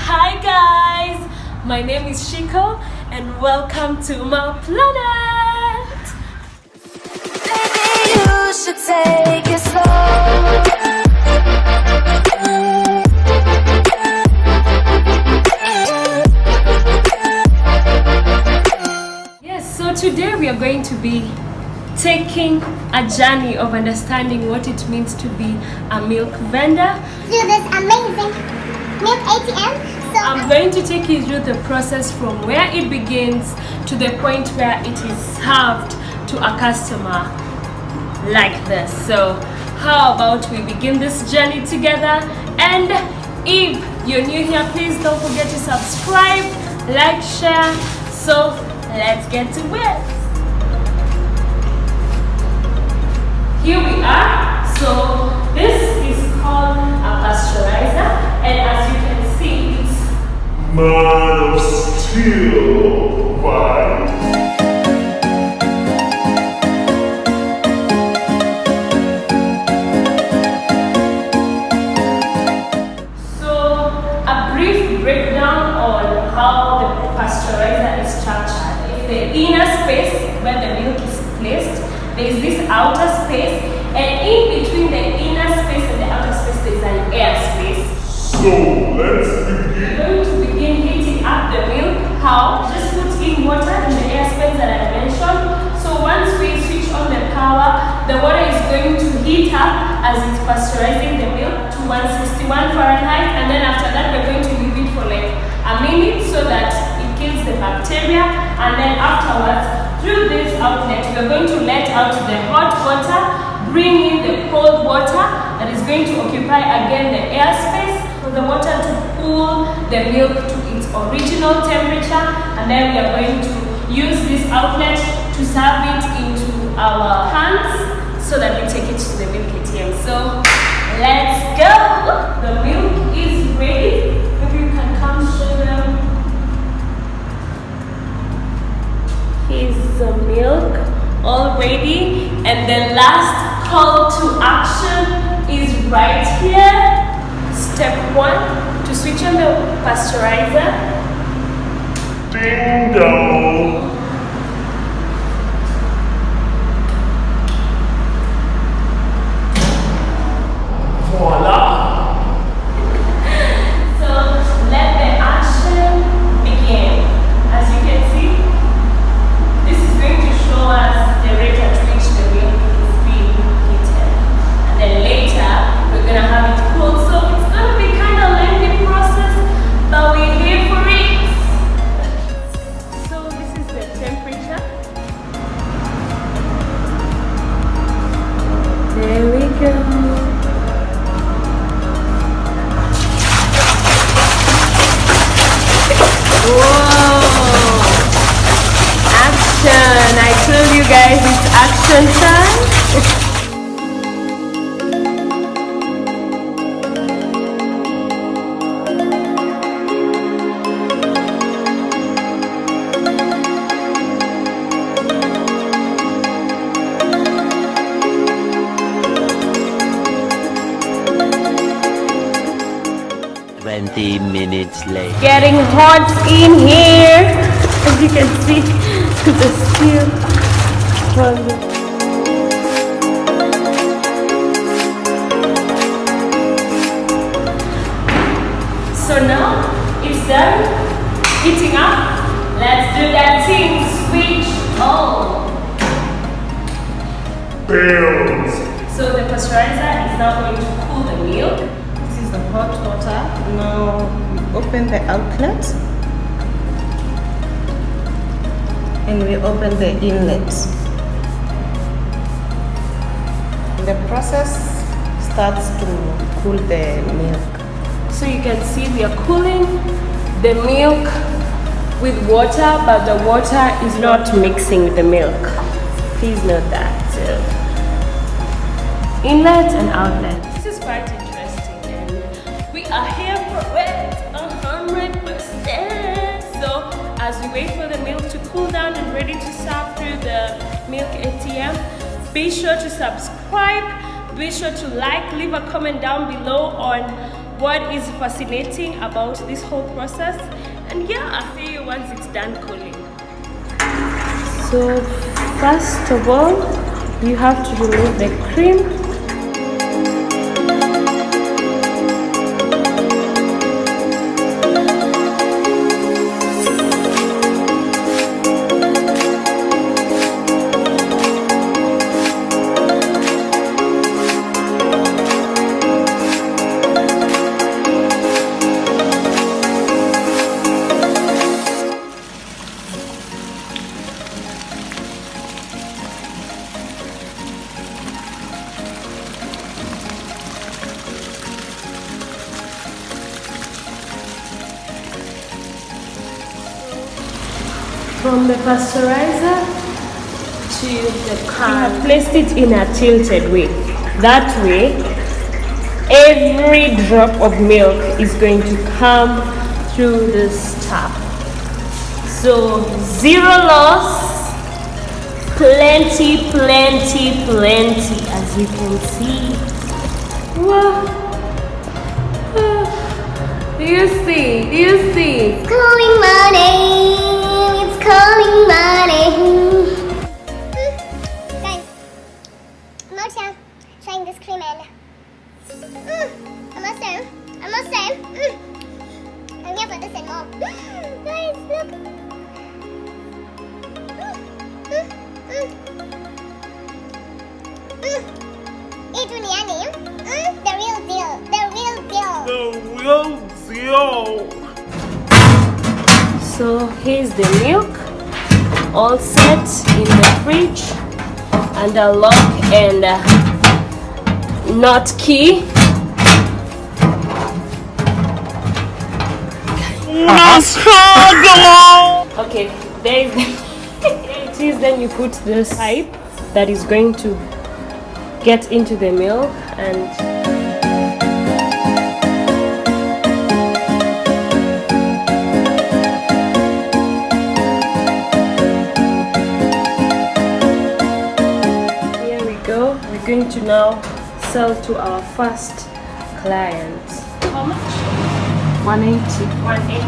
Hi guys, my name is Shiko and welcome to my planet. Maybe you should take it slow. Yes, so today we are going to be taking a journey of understanding what it means to be a milk vendor. Do this amazing milk ATM. So I'm going to take you through the process from where it begins to the point where it is served to a customer like this. So how about we begin this journey together? And if you're new here, please don't forget to subscribe, like, share. So let's get to it. Here we are. So this is called a pasteurizer, and as you can see, it's Man of Steel vibe. so a brief breakdown on how the pasteurizer is structured. It's the inner space where the milk is placed. There is this outer space, and in between the inner space and the outer space, there is an air space. So let's begin. We're going to begin heating up the milk. How? Just put in water in the air space that I mentioned. So once we switch on the power, the water is going to heat up as it's pasteurizing the milk to 161 Fahrenheit, and then after that we're going to leave it for like a minute so that it kills the bacteria, and then afterwards through this outlet we're going to let out the hot water, bring in the cold water that is going to occupy again the air space for the water to cool the milk to its original temperature, and then we are going to use this outlet to serve it into our hands so that we take it to the milk ATM. So let's go! The milk is ready. Maybe you can come show them. Here's the milk all ready, and the last call to action is right here. Step 1, to switch on the pasteurizer. Ding dong. Voila. So let the action begin. As you can see, this is going to show us the rate at which the milk is being heated. And then later, we're going to have it cooled. So it's going to be kind of lengthy process, but we're here for it. So this is the temperature. There we go. Whoa! Action! I told you guys it's action time. Minutes later. Getting hot in here. As you can see, the steel. So now it's done heating up. Let's do that thing. Switch on. Bells. So the pasteurizer is now going to cool the milk. This is the hot water. Now we open the outlet and we open the inlet. The process starts to cool the milk. So you can see we are cooling the milk with water, but the water is not mixing with the milk. Please note that. So, inlet and outlet. This is quite interesting, and we are here for it 100%. So as we wait for the milk to cool down and ready to serve through the milk ATM, be sure to subscribe, Be sure to like, leave a comment down below on what is fascinating about this whole process. And yeah, I'll see you once it's done cooling. So first of all, you have to remove the cream. From the pasteurizer to the can. I have placed it in a tilted way. That way, every drop of milk is going to come through this tap. So zero loss, plenty, plenty, plenty, as you can see. Wow. Do you see? Do you see? Calling money. It's calling money. Guys, I'm out here trying this cream and I must say, I'm here for this and more. Guys, look. The real deal. The real deal. So here's the milk, all set in the fridge, under lock and not key. Okay, there it is. Then you put this pipe that is going to get into the milk and we're going to now sell to our first client. How much? 180. 180.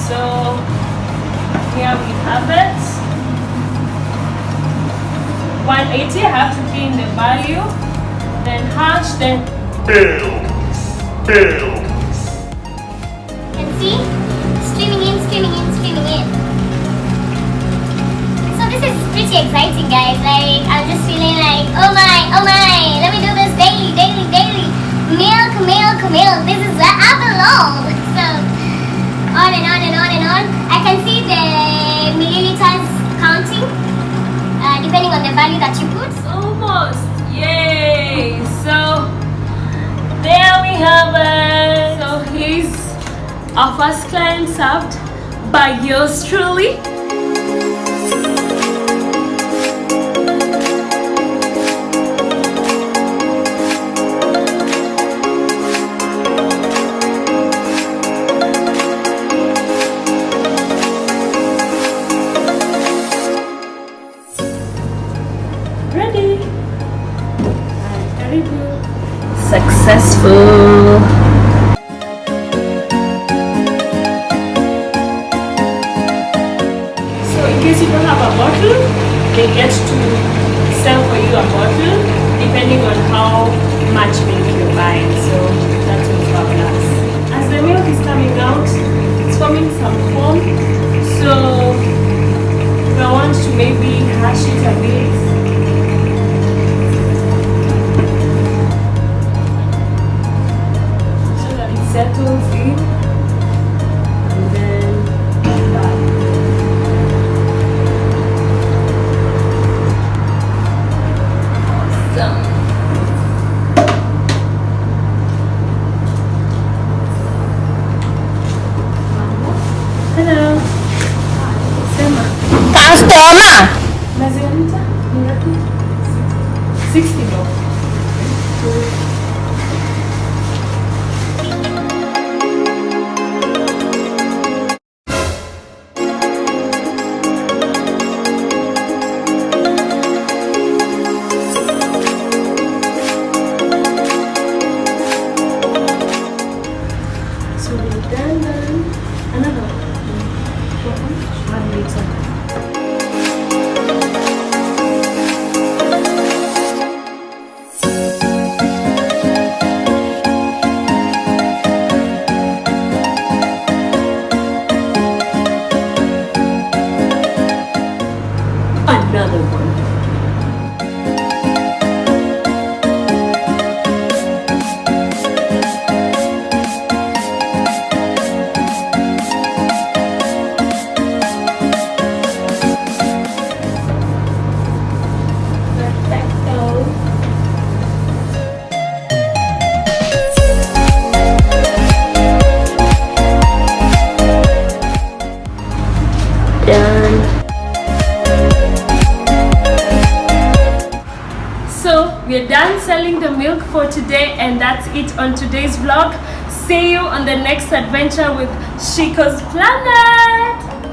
So here we have it. 180. I have to key in the value, then hash, then Bills. And see? Streaming in. So this is pretty exciting, guys. Like, I'm just feeling like, oh my, let me do this daily. Milk. This is where I belong. So, on and on. I can see the milliliters counting, depending on the value that you put. almost. Yay! So there we have it. So here's our first client served by yours truly. Ready? Very good. Successful. So in case you don't have a bottle, they get to sell for you a bottle depending on how much milk you're buying. So that's what's fabulous. As the milk is coming out, it's forming some foam. So if I want to maybe hash it a bit, settles in, and then back. Awesome. Hello. Sema. Customer. Maziwa lita ni ngapi? 60 bob. done selling the milk for today, and that's it on today's vlog. See you on the next adventure with Shikosplanet.